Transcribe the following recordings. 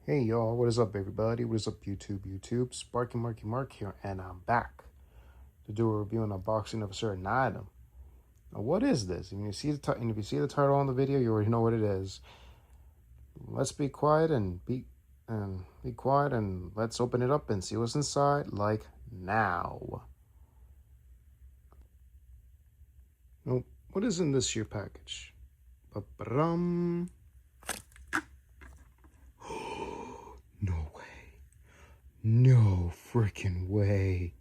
Hey y'all, what is up everybody? What is up YouTube? Sparky Mark here, and I'm back to do a review and unboxing of a certain item. Now what is this? If you see the title on the video, you already know what it is. Let's be quiet and be quiet and let's open it up and see what's inside like now. Nope. What is in this here package? Ba-ba-dum. No way. No freaking way.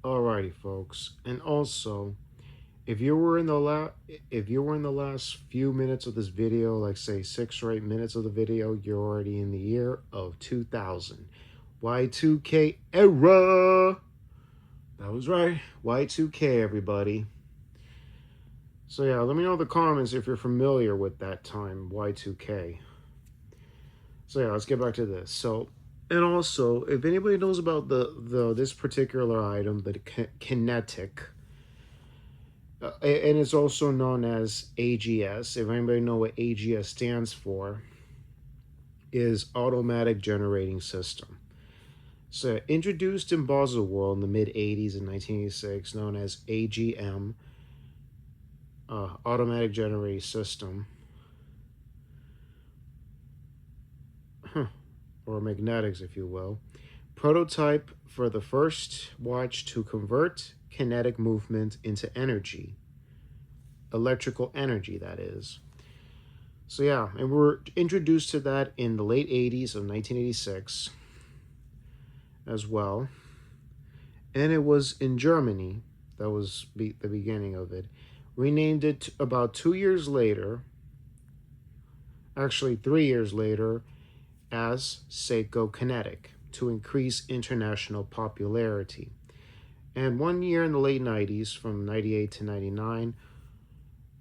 Alrighty, folks. And also, if you were in the last few minutes of this video, like say 6 or 8 minutes of the video, you're already in the year of 2000. Y2K era. That was right. Y2K, everybody. So yeah, let me know in the comments if you're familiar with that time, Y2K. So yeah, let's get back to this. So, and also, if anybody knows about this particular item, the Kinetic, and it's also known as AGS. If anybody know what AGS stands for, is Automatic Generating System. So introduced in Baselworld in the mid 80s in 1986, known as AGM, Automatic Generating System, or magnetics, if you will. Prototype for the first watch to convert kinetic movement into energy. Electrical energy, that is. So yeah, and we're introduced to that in the late 80s of 1986 as well. And it was in Germany. That was the beginning of it. Renamed it about 2 years later, actually 3 years later, as Seiko Kinetic to increase international popularity. And 1 year in the late 90s, from 98 to 99,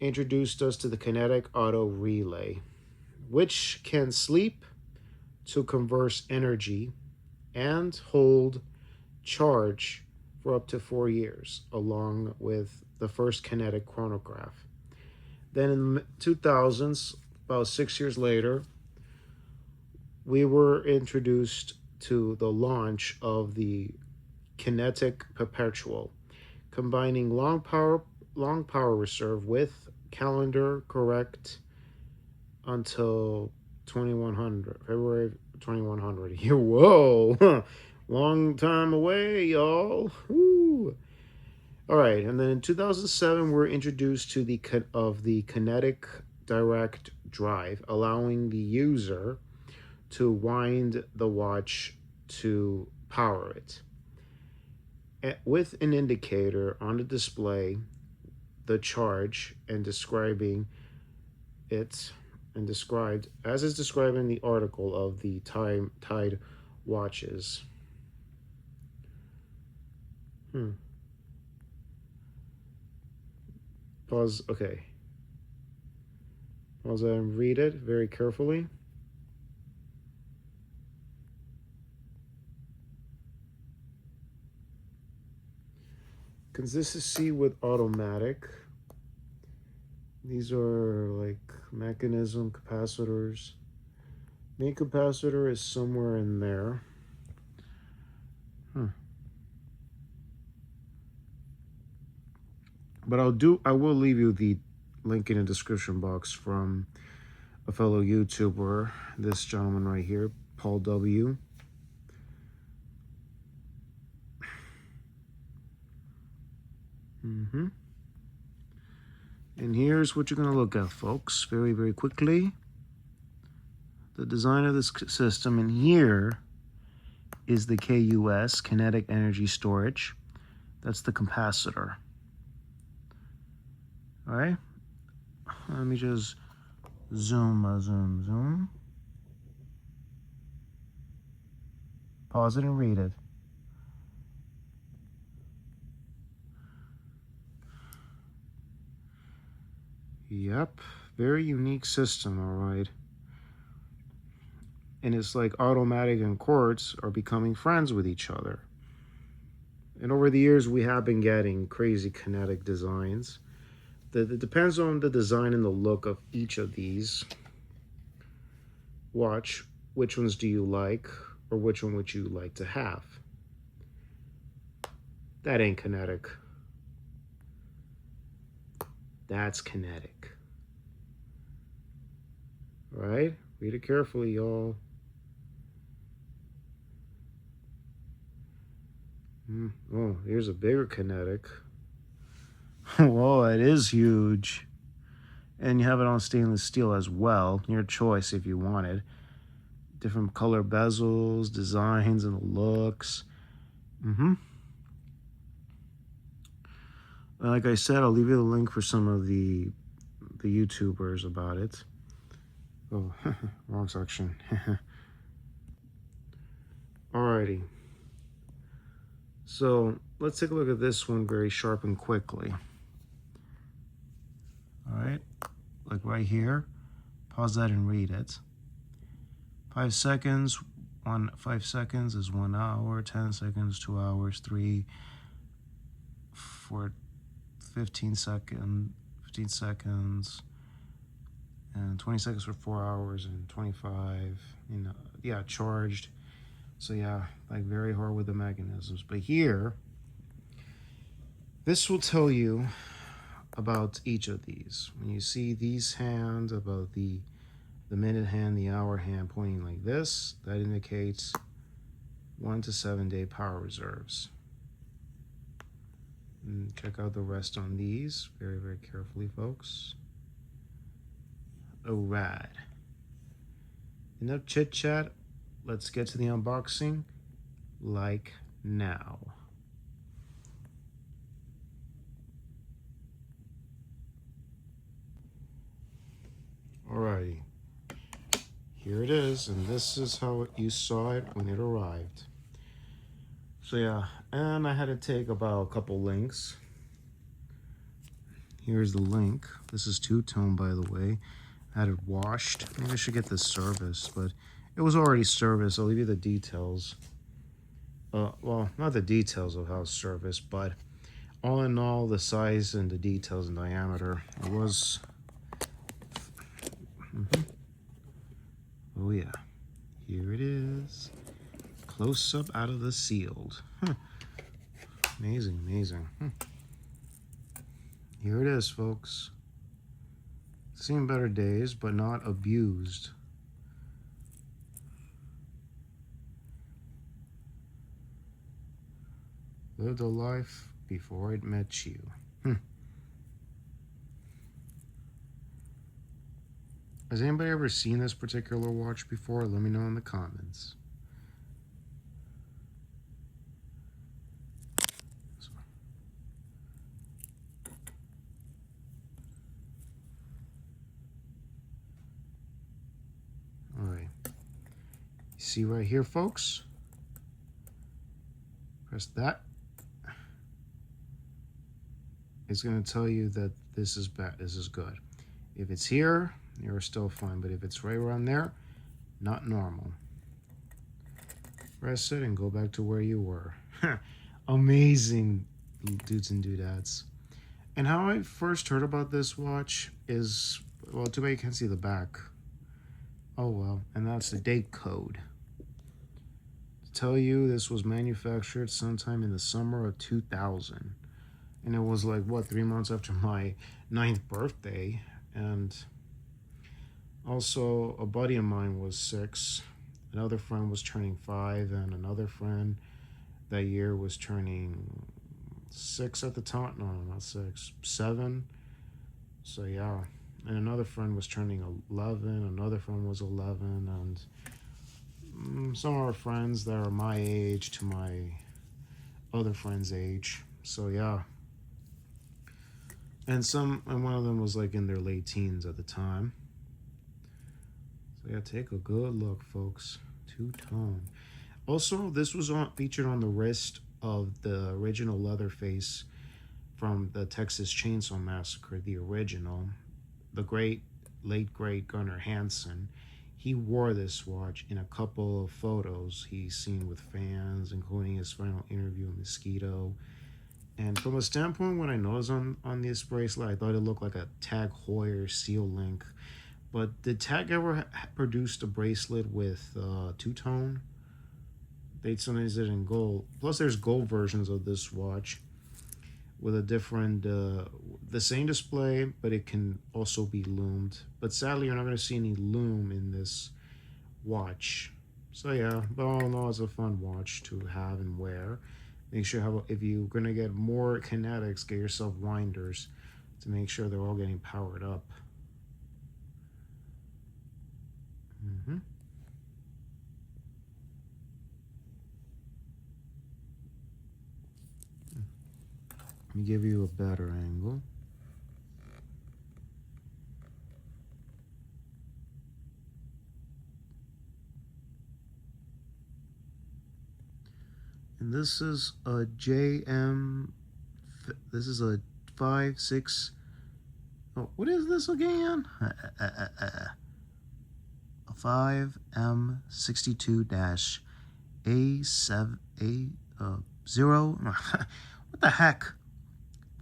introduced us to the Kinetic Auto Relay, which can sleep to converse energy and hold charge for up to 4 years, along with the first kinetic chronograph. Then in the 2000s, about 6 years later, we were introduced to the launch of the Kinetic Perpetual, combining long power reserve with calendar correct until 2100, February 2100. Whoa, long time away, y'all. Woo. All right, and then in 2007, we're introduced to the Kinetic Direct Drive, allowing the user to wind the watch to power it. With an indicator on the display, the charge, and describing it, and described as is described in the article of the Tide watches. Pause. Okay. Pause and read it very carefully. Consistency with automatic. These are like mechanism capacitors. Main capacitor is somewhere in there. But I will leave you the link in the description box from a fellow YouTuber, this gentleman right here, Paul W. And here's what you're going to look at, folks, very, very quickly. The design of this system, and here is the KUS, Kinetic Energy Storage. That's the capacitor. All right, let me just zoom. Pause it and read it. Yep, very unique system, all right. And it's like automatic and quartz are becoming friends with each other. And over the years, we have been getting crazy kinetic designs. It depends on the design and the look of each of these. Watch, which ones do you like, or which one would you like to have? That ain't kinetic. That's kinetic. All right? Read it carefully, y'all. Oh, here's a bigger kinetic. Whoa, it is huge. And you have it on stainless steel as well. Your choice if you wanted. Different color bezels, designs, and looks. Like I said, I'll leave you the link for some of the YouTubers about it. Oh, wrong section. Alrighty. So let's take a look at this one very sharp and quickly. Alright, like right here. Pause that and read it. 5 seconds. 5 seconds is 1 hour. 10 seconds, 2 hours. 3 for 15 seconds. And 20 seconds for 4 hours and 25. You know, yeah, charged. So yeah, like very hard with the mechanisms. But here, this will tell you about each of these. When you see these hands, about the minute hand, the hour hand pointing like this, that indicates 1 to 7 day power reserves. And check out the rest on these very, very carefully, folks. Alright. Enough chit chat. Let's get to the unboxing, like now. Alrighty. Here it is, and this is how you saw it when it arrived. So yeah, and I had to take about a couple links. Here's the link. This is two-tone, by the way. I had it washed. Maybe I should get this serviced, but it was already serviced. I'll leave you the details. Well, not the details of how it's serviced, but all in all, the size and the details and diameter. It was... Oh yeah, here it is. Close up out of the sealed. Amazing, amazing. Here it is, folks. Seen better days, but not abused. Lived a life before it met you. Has anybody ever seen this particular watch before? Let me know in the comments. Alright. You see right here, folks? Press that. It's going to tell you that this is bad, this is good. If it's here, you're still fine, but if it's right around there, not normal. Press it and go back to where you were. Amazing, dudes and dudettes. And how I first heard about this watch is, well, too bad you can't see the back. Oh well, and that's the date code. To tell you this was manufactured sometime in the summer of 2000. And it was like, what, 3 months after my 9th birthday. And also, a buddy of mine was 6. Another friend was turning 5. And another friend that year was turning 6 at the time. No, not 6. 7. So, yeah. And another friend was turning 11. Another friend was 11. And some of our friends that are my age to my other friend's age. So, yeah. And one of them was like in their late teens at the time. So yeah, take a good look, folks. Two-tone. Also, this was featured on the wrist of the original Leatherface from the Texas Chainsaw Massacre, the original. The late great Gunnar Hansen. He wore this watch in a couple of photos he's seen with fans, including his final interview with Mosquito. And from a standpoint, when I noticed on this bracelet, I thought it looked like a Tag Heuer seal link. But did Tag ever produced a bracelet with two-tone? They sometimes did in gold. Plus, there's gold versions of this watch with a different, the same display, but it can also be loomed. But sadly, you're not going to see any loom in this watch. So yeah, but all in all, it's a fun watch to have and wear. Make sure if you're going to get more kinetics, get yourself winders to make sure they're all getting powered up. me give you a better angle. And this is a JM, this is a 5.6, oh, what is this again? A 05M62-A7A0, what the heck?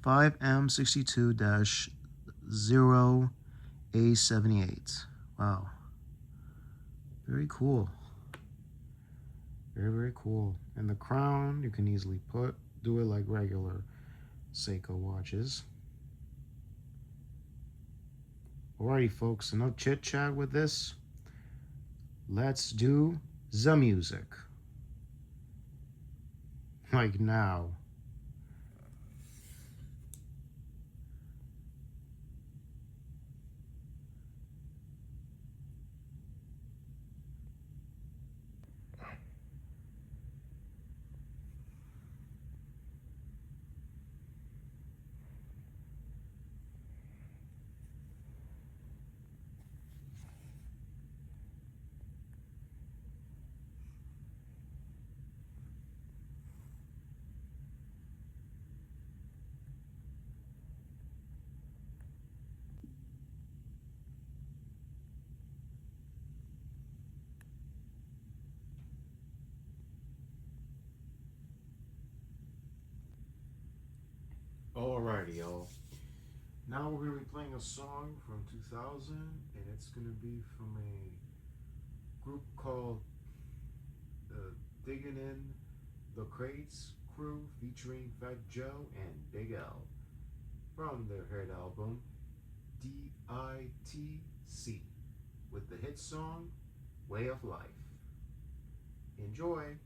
5M62-0A78. Wow. Very cool. Very, very cool. And the crown, you can easily do it like regular Seiko watches. Alrighty, folks, so no chit chat with this. Let's do the music. Like now. Alrighty, y'all. Now we're going to be playing a song from 2000, and it's going to be from a group called Digging In the Crates Crew featuring Fat Joe and Big L from their hit album DITC with the hit song Way of Life. Enjoy.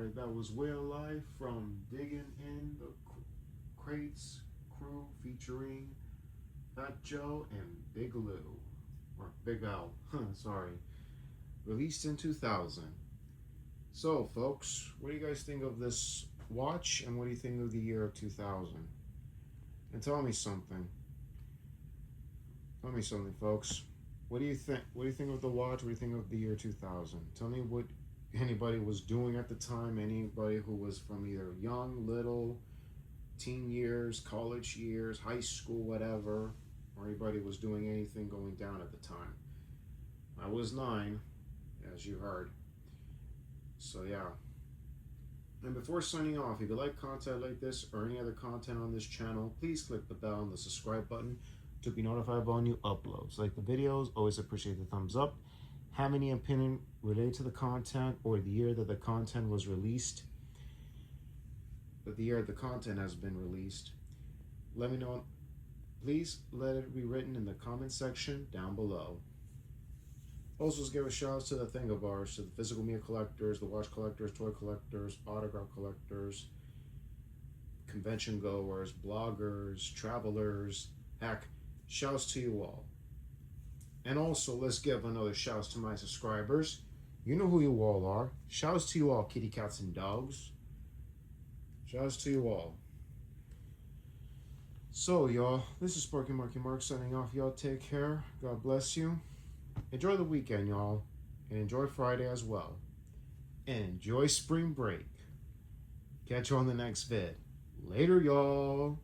Alright, that was Whale Life from Digging in the Crates crew featuring Fat Joe and Big Lou. Or Big Al, sorry. Released in 2000. So, folks, what do you guys think of this watch, and what do you think of the year of 2000? And tell me something. Tell me something, folks. What do you think? What do you think of the watch? What do you think of the year 2000? Tell me what anybody was doing at the time. Anybody who was from either young, little, teen years, college years, high school, whatever, or anybody was doing anything going down at the time. I was 9, as you heard. So yeah. And before signing off, if you like content like this or any other content on this channel, please click the bell and the subscribe button to be notified about new uploads. Like the videos, always appreciate the thumbs up. Have any opinion related to the content or the year that the content was released, that the year the content has been released, let me know. Please let it be written in the comment section down below. Also, let's give a shout out to the thing of ours, to the physical media collectors, the watch collectors, toy collectors, autograph collectors, convention goers, bloggers, travelers. Heck, shouts to you all. And also, let's give another shouts to my subscribers. You know who you all are. Shouts to you all, kitty cats and dogs. Shouts to you all. So, y'all, this is Sparky Marky Mark signing off. Y'all take care. God bless you. Enjoy the weekend, y'all. And enjoy Friday as well. And enjoy spring break. Catch you on the next vid. Later, y'all.